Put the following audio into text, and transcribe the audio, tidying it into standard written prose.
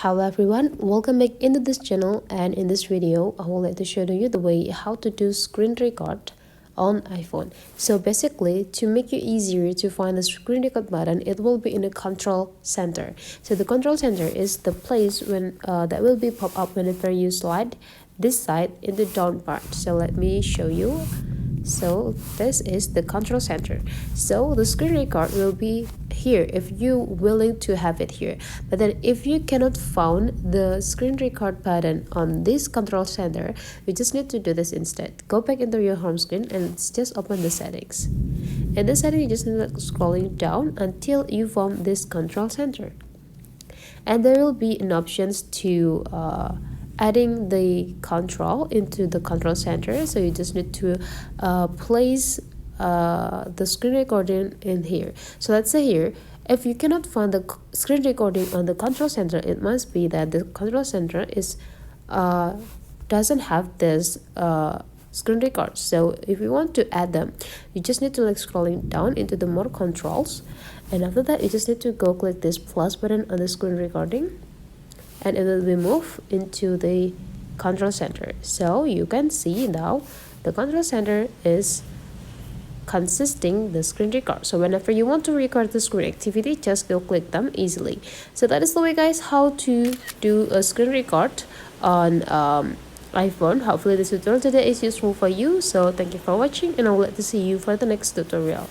Hello everyone, welcome back into this channel, and in this video I would like to show you the way how to do screen record on iPhone. So basically, to make it easier to find the screen record button, it will be in the control center. So the control center is the place when that will be pop up whenever you slide this side in the down part. So let me show you. So this is the control center. So the screen record will be here if you willing to have it here. But then if you cannot find the screen record button on this control center, you just need to do this instead. Go back into your home screen and just open the settings. In the setting, you just need to scrolling down until you found this control center. And there will be an options to adding the control into the control center. So you just need to place the screen recording in here. So let's say here, if you cannot find the screen recording on the control center, it must be that the control center is doesn't have this screen record. So if you want to add them, you just need to scrolling down into the more controls, and after that you just need to go click this plus button on the screen recording, and it will be moved into the control center. So you can see now the control center is consisting the screen record. So whenever you want to record the screen activity, just go click them easily. So that is the way, guys, how to do a screen record on iPhone. Hopefully this tutorial today is useful for you. So thank you for watching, and I would like to see you for the next tutorial.